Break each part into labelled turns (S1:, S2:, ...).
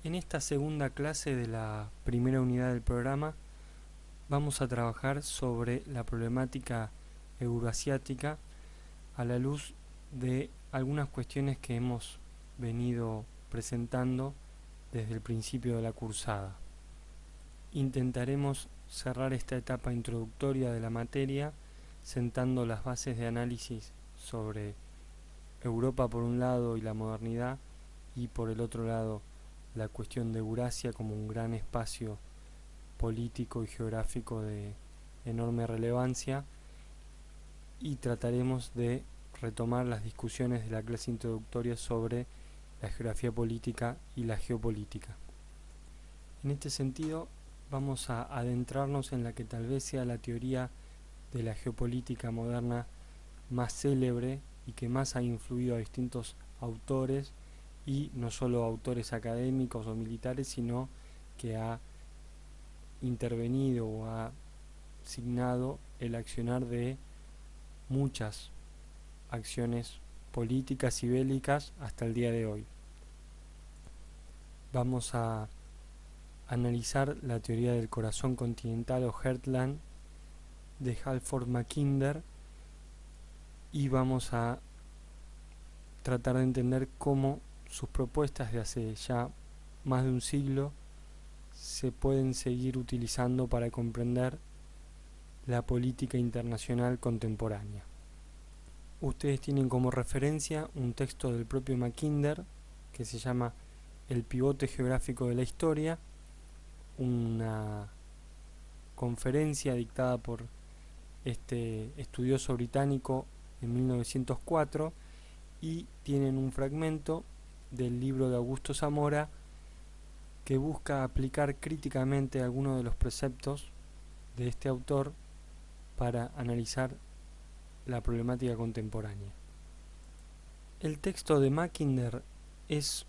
S1: En esta segunda clase de la primera unidad del programa vamos a trabajar sobre la problemática euroasiática a la luz de algunas cuestiones que hemos venido presentando desde el principio de la cursada. Intentaremos cerrar esta etapa introductoria de la materia sentando las bases de análisis sobre Europa por un lado y la modernidad, y por el otro lado la cuestión de Eurasia como un gran espacio político y geográfico de enorme relevancia, y trataremos de retomar las discusiones de la clase introductoria sobre la geografía política y la geopolítica. En este sentido, vamos a adentrarnos en la que tal vez sea la teoría de la geopolítica moderna más célebre y que más ha influido a distintos autores, y no solo autores académicos o militares, sino que ha intervenido o ha signado el accionar de muchas acciones políticas y bélicas hasta el día de hoy. Vamos a analizar la teoría del corazón continental o Heartland de Halford Mackinder, y vamos a tratar de entender cómo sus propuestas de hace ya más de un siglo se pueden seguir utilizando para comprender la política internacional contemporánea. Ustedes tienen como referencia un texto del propio Mackinder que se llama El pivote geográfico de la historia, una conferencia dictada por este estudioso británico en 1904, y tienen un fragmento del libro de Augusto Zamora que busca aplicar críticamente algunos de los preceptos de este autor para analizar la problemática contemporánea. El texto de Mackinder es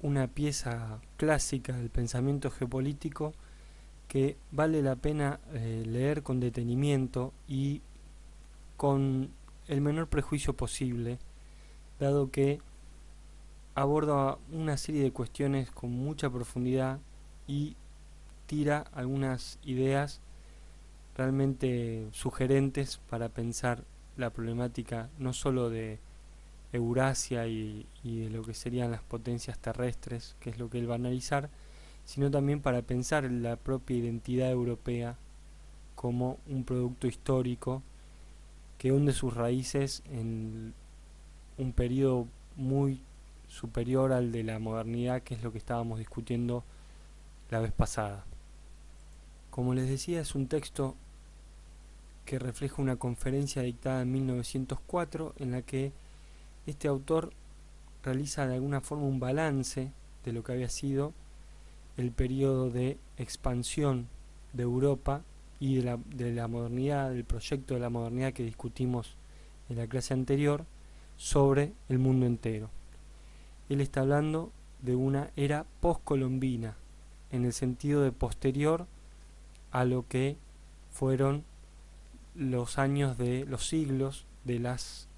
S1: una pieza clásica del pensamiento geopolítico que vale la pena leer con detenimiento y con el menor prejuicio posible, dado que aborda una serie de cuestiones con mucha profundidad y tira algunas ideas realmente sugerentes para pensar la problemática no solo de Eurasia y de lo que serían las potencias terrestres, que es lo que él va a analizar, sino también para pensar en la propia identidad europea como un producto histórico que hunde sus raíces en un periodo muy superior al de la modernidad, que es lo que estábamos discutiendo la vez pasada. Como les decía, es un texto que refleja una conferencia dictada en 1904 en la que este autor realiza de alguna forma un balance de lo que había sido el periodo de expansión de Europa y de la modernidad, del proyecto de la modernidad que discutimos en la clase anterior sobre el mundo entero. Él está hablando de una era postcolombina, en el sentido de posterior a lo que fueron los años de los siglos de las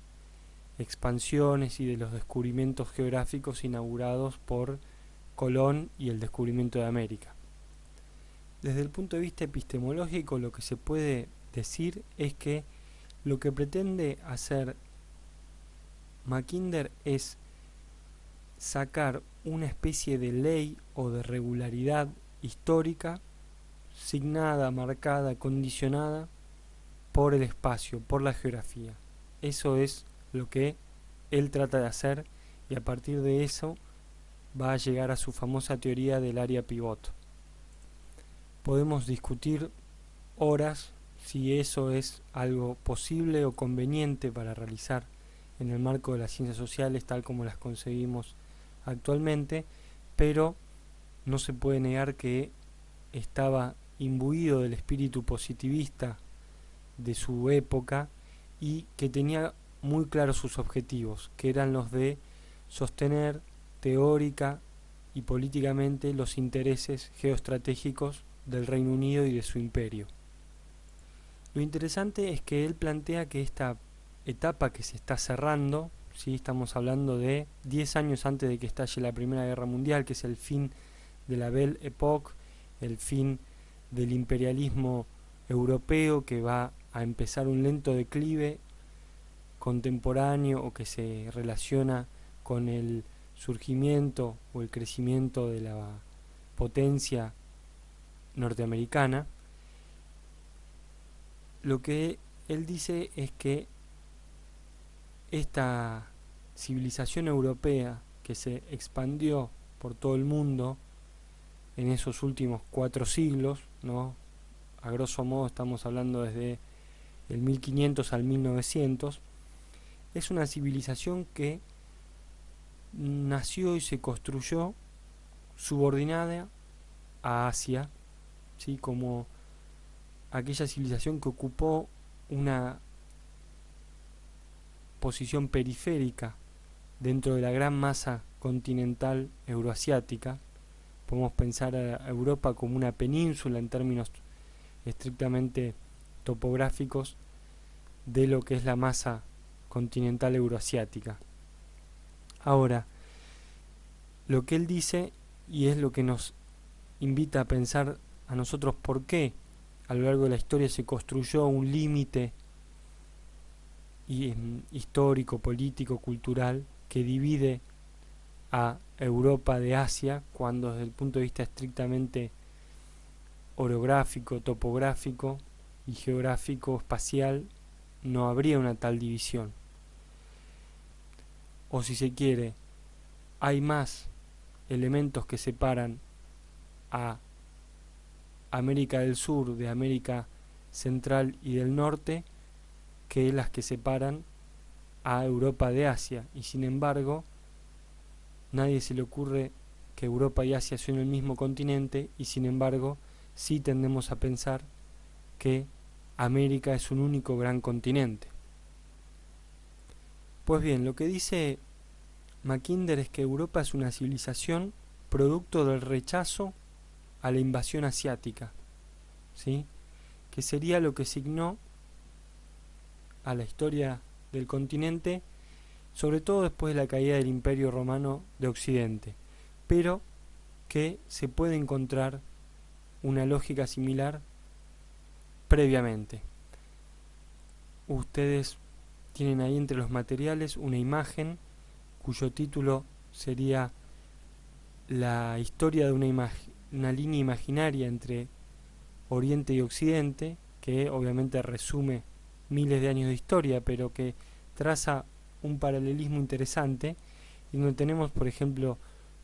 S1: expansiones y de los descubrimientos geográficos inaugurados por Colón y el descubrimiento de América. Desde el punto de vista epistemológico, lo que se puede decir es que lo que pretende hacer Mackinder es sacar una especie de ley o de regularidad histórica signada, marcada, condicionada por el espacio, por la geografía. Eso es lo que él trata de hacer, y a partir de eso va a llegar a su famosa teoría del área pivot. Podemos discutir horas si eso es algo posible o conveniente para realizar en el marco de las ciencias sociales tal como las concebimos actualmente, pero no se puede negar que estaba imbuido del espíritu positivista de su época y que tenía muy claros sus objetivos, que eran los de sostener teórica y políticamente los intereses geoestratégicos del Reino Unido y de su imperio. Lo interesante es que él plantea que esta etapa que se está cerrando, ¿sí? Estamos hablando de 10 años antes de que estalle la Primera Guerra Mundial, que es el fin de la Belle Époque, el fin del imperialismo europeo, que va a empezar un lento declive contemporáneo o que se relaciona con el surgimiento o el crecimiento de la potencia norteamericana. Lo que él dice es que esta civilización europea que se expandió por todo el mundo en esos últimos 4 siglos, ¿no? A grosso modo estamos hablando desde el 1500 al 1900, es una civilización que nació y se construyó subordinada a Asia, ¿sí? Como aquella civilización que ocupó una posición periférica dentro de la gran masa continental euroasiática. Podemos pensar a Europa como una península en términos estrictamente topográficos de lo que es la masa continental euroasiática. Ahora, lo que él dice, y es lo que nos invita a pensar a nosotros por qué a lo largo de la historia se construyó un límite histórico, político, cultural que divide a Europa de Asia, cuando desde el punto de vista estrictamente orográfico, topográfico y geográfico, espacial, no habría una tal división. O si se quiere, hay más elementos que separan a América del Sur de América Central y del Norte que las que separan a Europa de Asia, y sin embargo nadie se le ocurre que Europa y Asia son el mismo continente, y sin embargo sí tendemos a pensar que América es un único gran continente. Pues bien, lo que dice Mackinder es que Europa es una civilización producto del rechazo a la invasión asiática, ¿sí? Que sería lo que signó a la historia del continente, sobre todo después de la caída del Imperio Romano de Occidente, pero que se puede encontrar una lógica similar previamente. Ustedes tienen ahí entre los materiales una imagen cuyo título sería la historia de una línea imaginaria entre Oriente y Occidente, que obviamente resume miles de años de historia, pero que traza un paralelismo interesante, y donde tenemos, por ejemplo,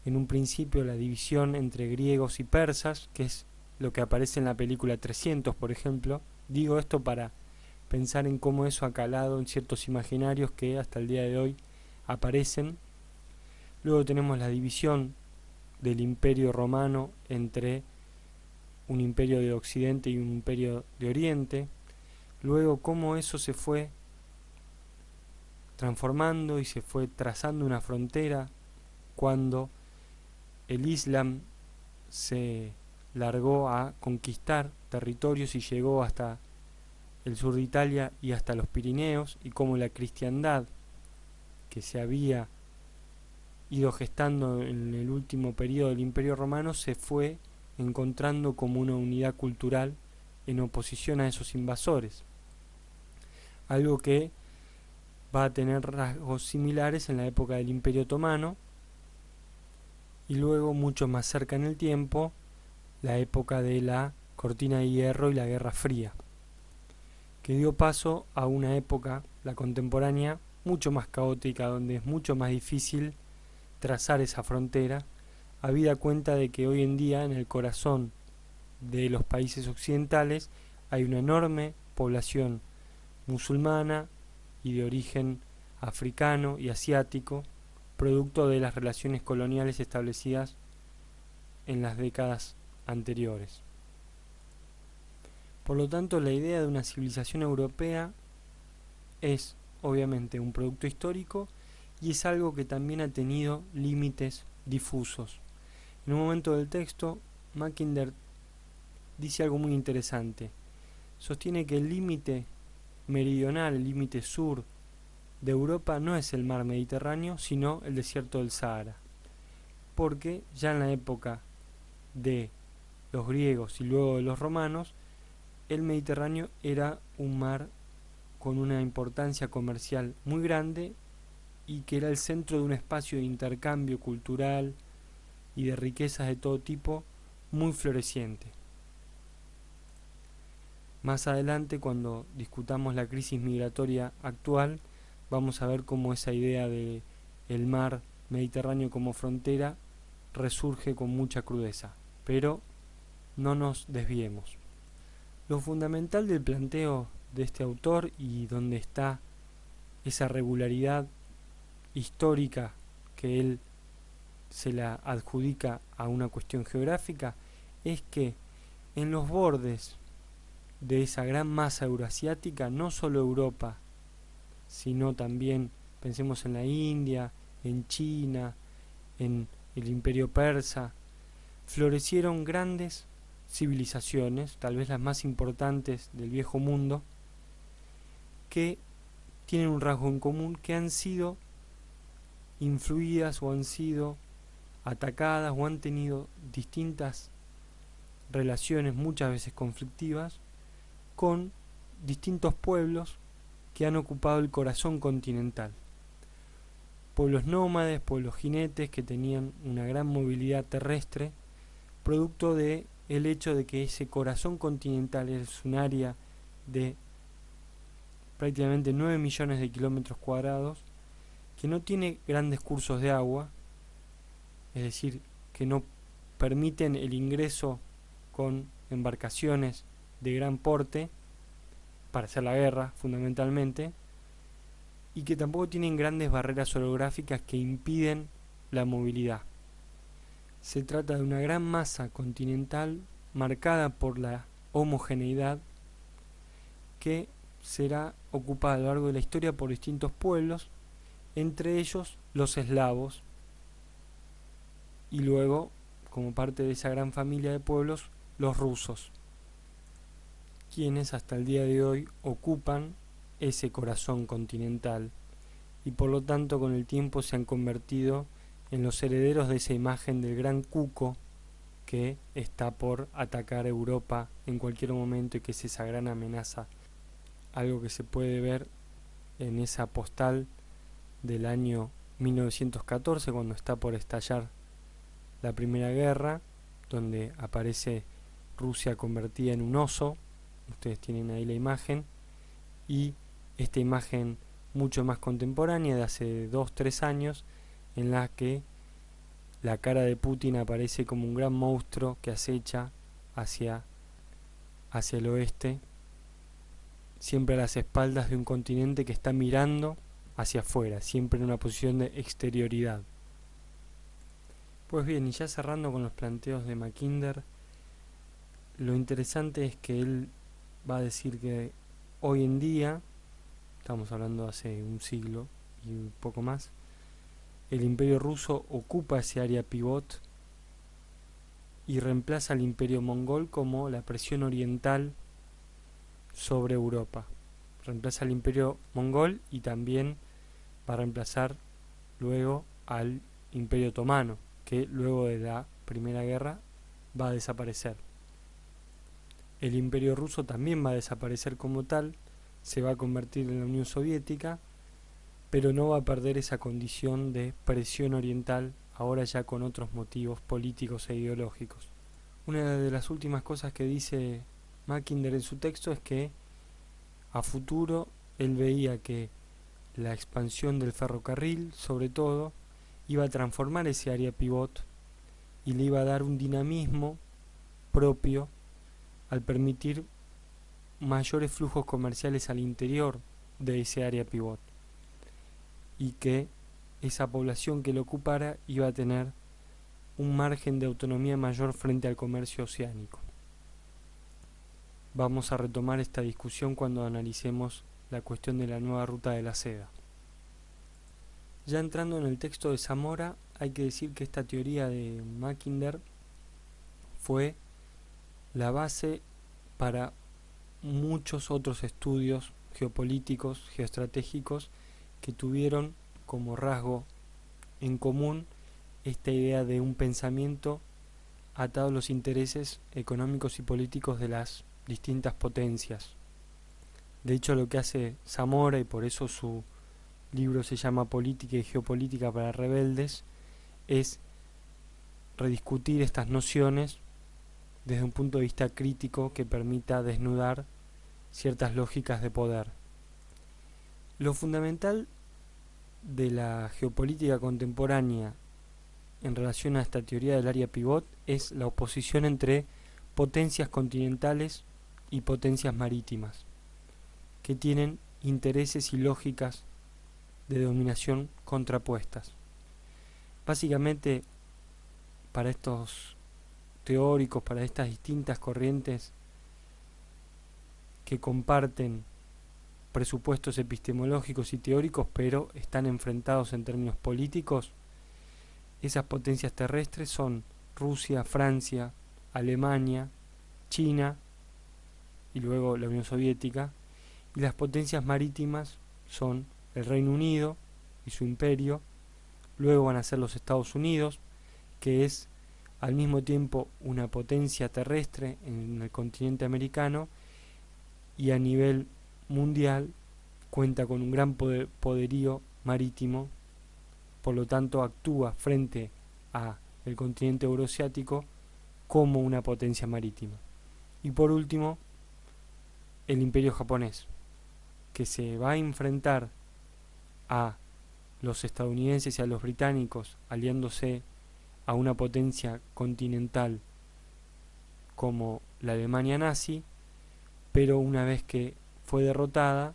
S1: en un principio la división entre griegos y persas, que es lo que aparece en la película 300, por ejemplo. Digo esto para pensar en cómo eso ha calado en ciertos imaginarios que hasta el día de hoy aparecen. Luego tenemos la división del Imperio Romano entre un imperio de Occidente y un imperio de Oriente. Luego cómo eso se fue transformando y se fue trazando una frontera cuando el Islam se largó a conquistar territorios y llegó hasta el sur de Italia y hasta los Pirineos, y cómo la cristiandad, que se había ido gestando en el último periodo del Imperio Romano, se fue encontrando como una unidad cultural en oposición a esos invasores. Algo que va a tener rasgos similares en la época del Imperio Otomano, y luego mucho más cerca en el tiempo la época de la Cortina de Hierro y la Guerra Fría, que dio paso a una época, la contemporánea, mucho más caótica, donde es mucho más difícil trazar esa frontera, habida cuenta de que hoy en día en el corazón de los países occidentales hay una enorme población musulmana y de origen africano y asiático, producto de las relaciones coloniales establecidas en las décadas anteriores. Por lo tanto, la idea de una civilización europea es obviamente un producto histórico, y es algo que también ha tenido límites difusos. En un momento del texto, Mackinder dice algo muy interesante. Sostiene que el límite meridional, el límite sur de Europa no es el mar Mediterráneo, sino el desierto del Sahara, porque ya en la época de los griegos y luego de los romanos, el Mediterráneo era un mar con una importancia comercial muy grande y que era el centro de un espacio de intercambio cultural y de riquezas de todo tipo muy floreciente. Más adelante, cuando discutamos la crisis migratoria actual, vamos a ver cómo esa idea de el mar Mediterráneo como frontera resurge con mucha crudeza. Pero no nos desviemos. Lo fundamental del planteo de este autor y donde está esa regularidad histórica que él se la adjudica a una cuestión geográfica es que en los bordes de esa gran masa euroasiática, no solo Europa, sino también, pensemos en la India, en China, en el Imperio Persa, florecieron grandes civilizaciones, tal vez las más importantes del viejo mundo, que tienen un rasgo en común, que han sido influidas o han sido atacadas o han tenido distintas relaciones, muchas veces conflictivas, con distintos pueblos que han ocupado el corazón continental. Pueblos nómades, pueblos jinetes que tenían una gran movilidad terrestre, producto de el hecho de que ese corazón continental es un área de prácticamente 9 millones de kilómetros cuadrados, que no tiene grandes cursos de agua, es decir, que no permiten el ingreso con embarcaciones de gran porte para hacer la guerra fundamentalmente, y que tampoco tienen grandes barreras orográficas que impiden la movilidad. Se trata de una gran masa continental marcada por la homogeneidad que será ocupada a lo largo de la historia por distintos pueblos, entre ellos los eslavos, y luego, como parte de esa gran familia de pueblos, los rusos, quienes hasta el día de hoy ocupan ese corazón continental y por lo tanto con el tiempo se han convertido en los herederos de esa imagen del gran cuco que está por atacar Europa en cualquier momento y que es esa gran amenaza, algo que se puede ver en esa postal del año 1914 cuando está por estallar la Primera Guerra, donde aparece Rusia convertida en un oso. Ustedes tienen ahí la imagen, y esta imagen mucho más contemporánea de hace 2-3 años, en la que la cara de Putin aparece como un gran monstruo que acecha hacia el oeste, siempre a las espaldas de un continente que está mirando hacia afuera, siempre en una posición de exterioridad. Pues bien, y ya cerrando con los planteos de Mackinder, lo interesante es que él va a decir que hoy en día, estamos hablando hace un siglo y un poco más, el imperio ruso ocupa ese área pivot y reemplaza al imperio mongol como la presión oriental sobre Europa. Reemplaza al imperio mongol y también va a reemplazar luego al imperio otomano, que luego de la Primera Guerra va a desaparecer. El imperio ruso también va a desaparecer como tal, se va a convertir en la Unión Soviética, pero no va a perder esa condición de presión oriental, ahora ya con otros motivos políticos e ideológicos. Una de las últimas cosas que dice Mackinder en su texto es que a futuro él veía que la expansión del ferrocarril, sobre todo, iba a transformar ese área pivot y le iba a dar un dinamismo propio al permitir mayores flujos comerciales al interior de ese área pivot, y que esa población que lo ocupara iba a tener un margen de autonomía mayor frente al comercio oceánico. Vamos a retomar esta discusión cuando analicemos la cuestión de la nueva ruta de la seda. Ya entrando en el texto de Zamora, hay que decir que esta teoría de Mackinder fue la base para muchos otros estudios geopolíticos, geoestratégicos, que tuvieron como rasgo en común esta idea de un pensamiento atados los intereses económicos y políticos de las distintas potencias. De hecho, lo que hace Zamora, y por eso su libro se llama Política y Geopolítica para Rebeldes, es rediscutir estas nociones desde un punto de vista crítico que permita desnudar ciertas lógicas de poder. Lo fundamental de la geopolítica contemporánea en relación a esta teoría del área pivot es la oposición entre potencias continentales y potencias marítimas, que tienen intereses y lógicas de dominación contrapuestas. Básicamente, para estos teóricos, para estas distintas corrientes que comparten presupuestos epistemológicos y teóricos, pero están enfrentados en términos políticos, esas potencias terrestres son Rusia, Francia, Alemania, China y luego la Unión Soviética, y las potencias marítimas son el Reino Unido y su imperio, luego van a ser los Estados Unidos, que es al mismo tiempo una potencia terrestre en el continente americano y a nivel mundial cuenta con un gran poderío marítimo, por lo tanto actúa frente a el continente euroasiático como una potencia marítima. Y por último, el imperio japonés, que se va a enfrentar a los estadounidenses y a los británicos aliándose a una potencia continental como la Alemania nazi, pero una vez que fue derrotada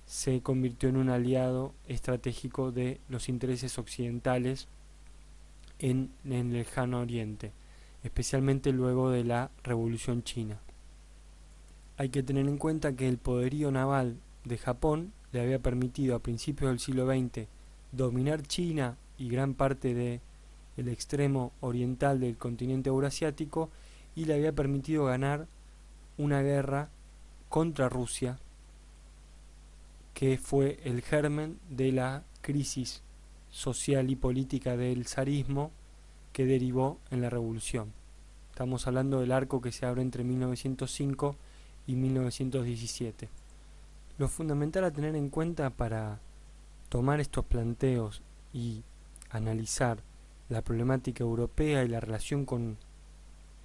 S1: se convirtió en un aliado estratégico de los intereses occidentales en el lejano oriente, especialmente luego de la Revolución China. Hay que tener en cuenta que el poderío naval de Japón le había permitido a principios del siglo XX dominar China y gran parte del extremo oriental del continente euroasiático, y le había permitido ganar una guerra contra Rusia, que fue el germen de la crisis social y política del zarismo que derivó en la revolución. Estamos hablando del arco que se abre entre 1905 y 1917. Lo fundamental a tener en cuenta para tomar estos planteos y analizar la problemática europea y la relación con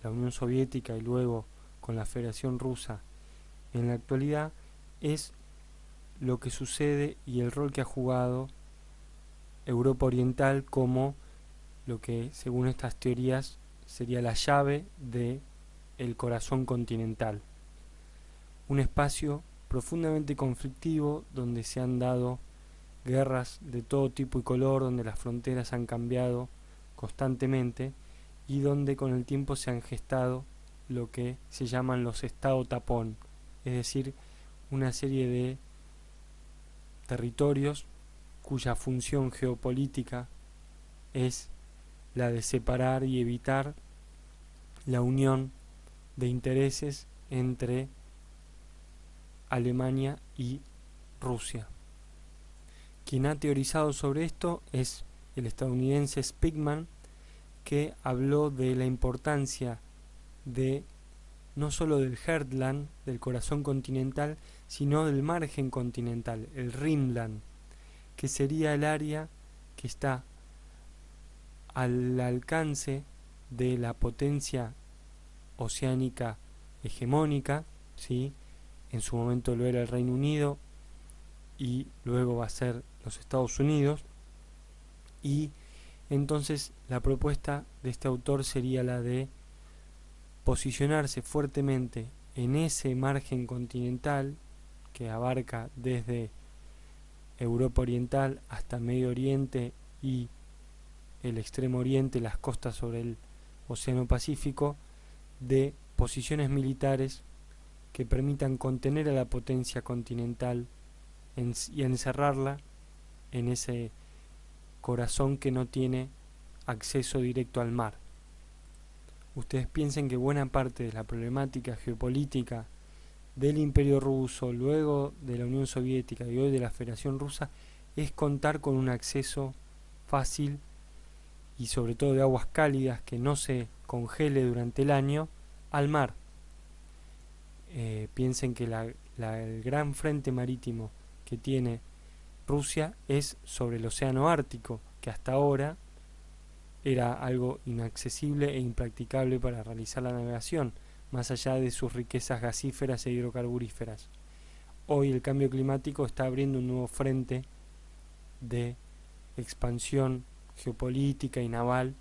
S1: la Unión Soviética y luego con la Federación Rusa en la actualidad es lo que sucede y el rol que ha jugado Europa Oriental como lo que, según estas teorías, sería la llave del corazón continental. Un espacio profundamente conflictivo donde se han dado guerras de todo tipo y color, donde las fronteras han cambiado constantemente y donde con el tiempo se han gestado lo que se llaman los estados tapón, es decir, una serie de territorios cuya función geopolítica es la de separar y evitar la unión de intereses entre Alemania y Rusia. Quien ha teorizado sobre esto es el estadounidense Spigman, que habló de la importancia de no solo del Heartland, del corazón continental, sino del margen continental, el Rimland, que sería el área que está al alcance de la potencia oceánica hegemónica, ¿sí? En su momento lo era el Reino Unido y luego va a ser los Estados Unidos, y entonces la propuesta de este autor sería la de posicionarse fuertemente en ese margen continental que abarca desde Europa Oriental hasta Medio Oriente y el Extremo Oriente, las costas sobre el Océano Pacífico, de posiciones militares que permitan contener a la potencia continental y encerrarla en ese corazón que no tiene acceso directo al mar. Ustedes piensen que buena parte de la problemática geopolítica del Imperio Ruso, luego de la Unión Soviética y hoy de la Federación Rusa, es contar con un acceso fácil y sobre todo de aguas cálidas que no se congele durante el año al mar. Piensen que el gran frente marítimo que tiene Rusia es sobre el océano Ártico, que hasta ahora era algo inaccesible e impracticable para realizar la navegación, más allá de sus riquezas gasíferas e hidrocarburíferas. Hoy el cambio climático está abriendo un nuevo frente de expansión geopolítica y naval,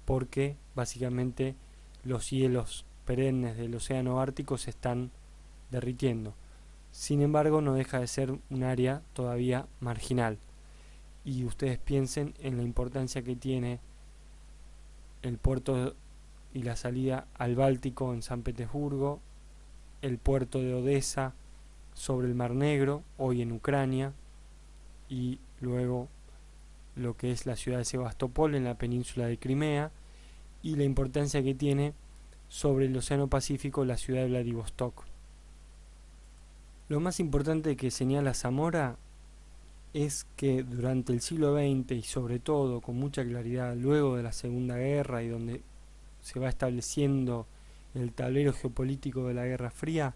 S1: porque básicamente los hielos perennes del océano Ártico se están derritiendo. Sin embargo, no deja de ser un área todavía marginal. Y ustedes piensen en la importancia que tiene el puerto y la salida al Báltico en San Petersburgo, el puerto de Odessa sobre el Mar Negro, hoy en Ucrania, y luego lo que es la ciudad de Sebastopol en la península de Crimea, y la importancia que tiene sobre el Océano Pacífico la ciudad de Vladivostok. Lo más importante que señala Zamora es que durante el siglo XX y sobre todo con mucha claridad luego de la Segunda Guerra y donde se va estableciendo el tablero geopolítico de la Guerra Fría,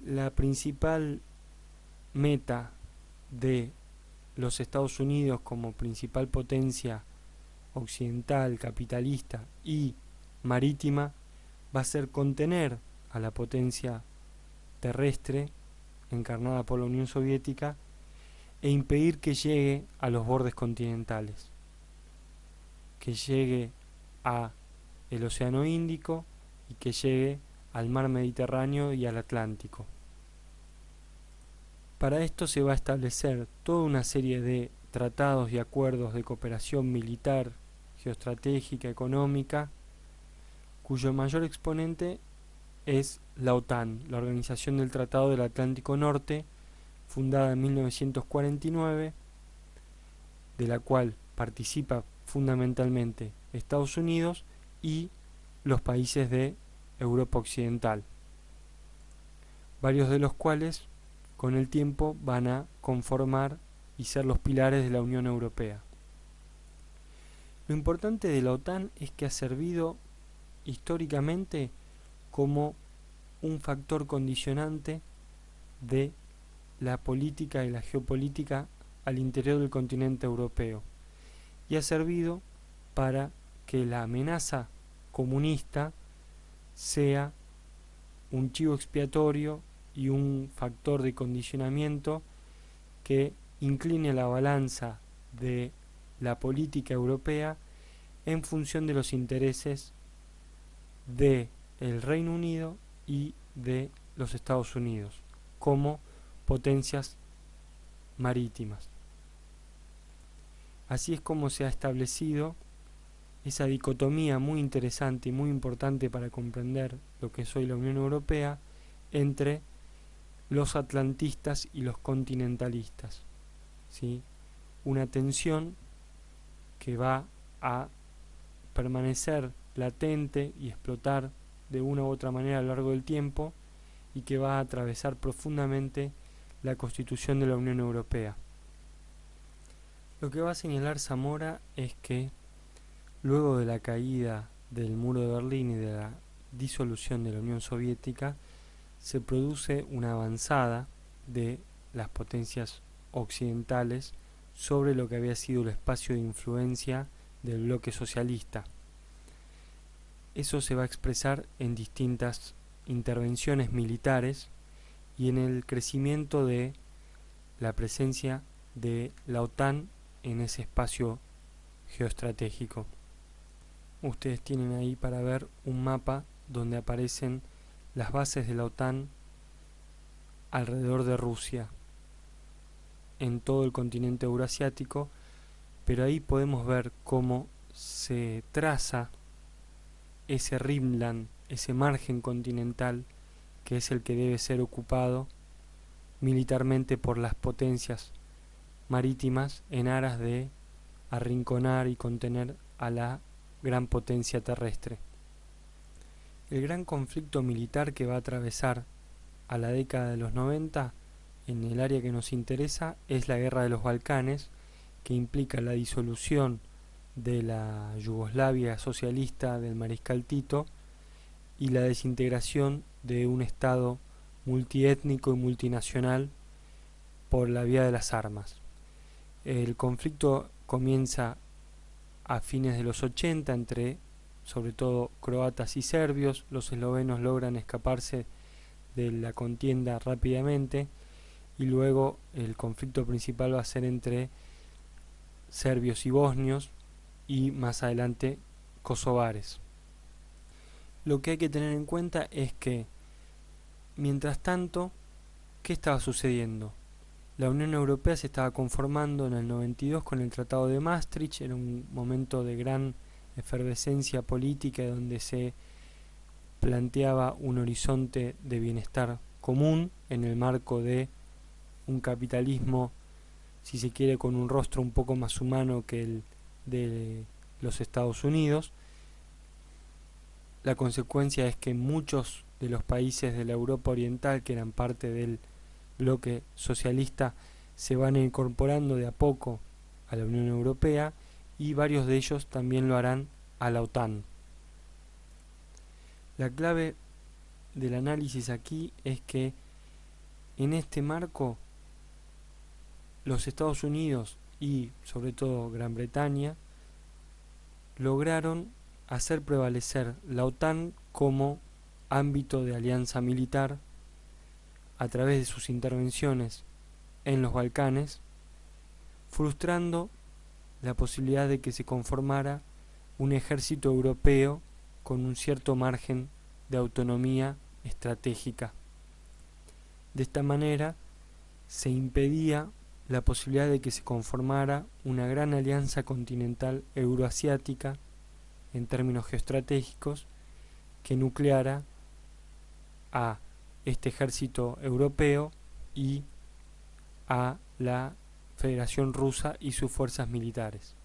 S1: la principal meta de los Estados Unidos como principal potencia occidental, capitalista y marítima va a ser contener a la potencia terrestre encarnada por la Unión Soviética e impedir que llegue a los bordes continentales, que llegue a el Océano Índico y que llegue al mar Mediterráneo y al Atlántico. Para esto se va a establecer toda una serie de tratados y acuerdos de cooperación militar, geoestratégica, económica, cuyo mayor exponente es la OTAN, la Organización del Tratado del Atlántico Norte, fundada en 1949, de la cual participa fundamentalmente Estados Unidos y los países de Europa Occidental, varios de los cuales con el tiempo van a conformar y ser los pilares de la Unión Europea. Lo importante de la OTAN es que ha servido históricamente como un factor condicionante de la política y la geopolítica al interior del continente europeo, y ha servido para que la amenaza comunista sea un chivo expiatorio y un factor de condicionamiento que incline la balanza de la política europea en función de los intereses de el Reino Unido y de los Estados Unidos como potencias marítimas. Así es como se ha establecido esa dicotomía muy interesante y muy importante para comprender lo que es hoy la Unión Europea entre los atlantistas y los continentalistas, ¿sí? Una tensión que va a permanecer latente y explotar de una u otra manera a lo largo del tiempo y que va a atravesar profundamente la Constitución de la Unión Europea. Lo que va a señalar Zamora es que luego de la caída del muro de Berlín y de la disolución de la Unión Soviética, se produce una avanzada de las potencias occidentales sobre lo que había sido el espacio de influencia del bloque socialista. Eso se va a expresar en distintas intervenciones militares y en el crecimiento de la presencia de la OTAN en ese espacio geoestratégico. Ustedes tienen ahí para ver un mapa donde aparecen las bases de la OTAN alrededor de Rusia, en todo el continente eurasiático, pero ahí podemos ver cómo se traza ese Rimland, ese margen continental que es el que debe ser ocupado militarmente por las potencias marítimas en aras de arrinconar y contener a la gran potencia terrestre. El gran conflicto militar que va a atravesar a la década de los 90 en el área que nos interesa es la guerra de los Balcanes, que implica la disolución de la Yugoslavia socialista del mariscal Tito y la desintegración de un Estado multiétnico y multinacional por la vía de las armas. El conflicto comienza a fines de los 80 entre sobre todo croatas y serbios. Los eslovenos logran escaparse de la contienda rápidamente y luego el conflicto principal va a ser entre serbios y bosnios y más adelante kosovares. Lo que hay que tener en cuenta es que mientras tanto, ¿qué estaba sucediendo? La Unión Europea se estaba conformando en el 92 con el Tratado de Maastricht. Era un momento de gran efervescencia política donde se planteaba un horizonte de bienestar común en el marco de un capitalismo, si se quiere, con un rostro un poco más humano que el de los Estados Unidos. La consecuencia es que muchos de los países de la Europa Oriental, que eran parte del bloque socialista, se van incorporando de a poco a la Unión Europea y varios de ellos también lo harán a la OTAN. La clave del análisis aquí es que en este marco los Estados Unidos y sobre todo Gran Bretaña lograron hacer prevalecer la OTAN como ámbito de alianza militar a través de sus intervenciones en los Balcanes, frustrando la posibilidad de que se conformara un ejército europeo con un cierto margen de autonomía estratégica. De esta manera se impedía la posibilidad de que se conformara una gran alianza continental euroasiática en términos geoestratégicos que nucleara a este ejército europeo y a la Federación Rusa y sus fuerzas militares.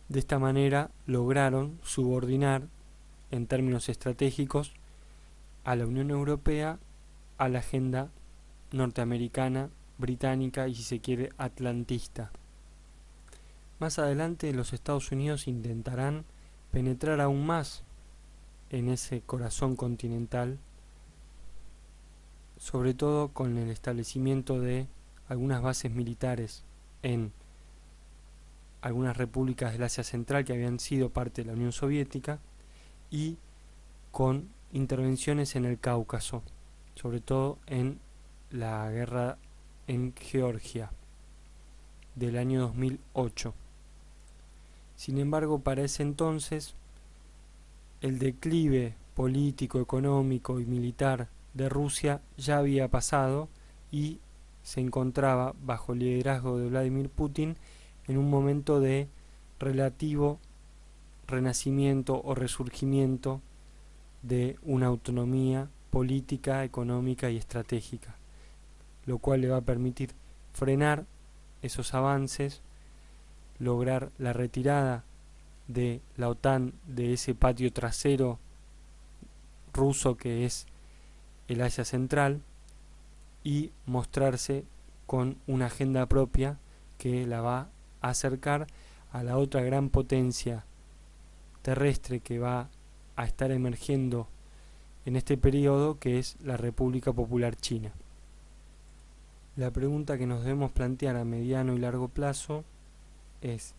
S1: De esta manera lograron subordinar en términos estratégicos a la Unión Europea a la agenda norteamericana, británica y, si se quiere, atlantista. Más adelante los Estados Unidos intentarán penetrar aún más en ese corazón continental, sobre todo con el establecimiento de algunas bases militares en algunas repúblicas del Asia Central que habían sido parte de la Unión Soviética y con intervenciones en el Cáucaso, sobre todo en la guerra en Georgia del año 2008. Sin embargo, para ese entonces el declive político, económico y militar de Rusia ya había pasado y se encontraba bajo el liderazgo de Vladimir Putin en un momento de relativo renacimiento o resurgimiento de una autonomía política, económica y estratégica, lo cual le va a permitir frenar esos avances, lograr la retirada de la OTAN de ese patio trasero ruso que es el Asia Central y mostrarse con una agenda propia que la va a acercar a la otra gran potencia terrestre que va a estar emergiendo en este periodo, que es la República Popular China. La pregunta que nos debemos plantear a mediano y largo plazo es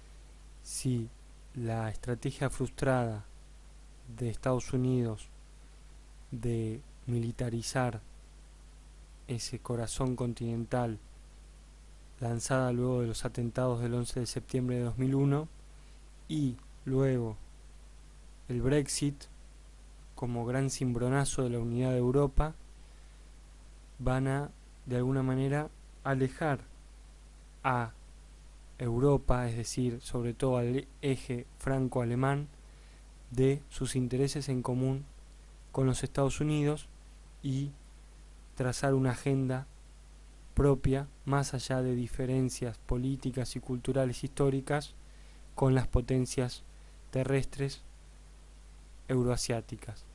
S1: si la estrategia frustrada de Estados Unidos de militarizar ese corazón continental lanzada luego de los atentados del 11 de septiembre de 2001 y luego el Brexit como gran cimbronazo de la unidad de Europa van a de alguna manera alejar a Europa, es decir, sobre todo al eje franco-alemán, de sus intereses en común con los Estados Unidos y trazar una agenda propia, más allá de diferencias políticas y culturales históricas, con las potencias terrestres euroasiáticas.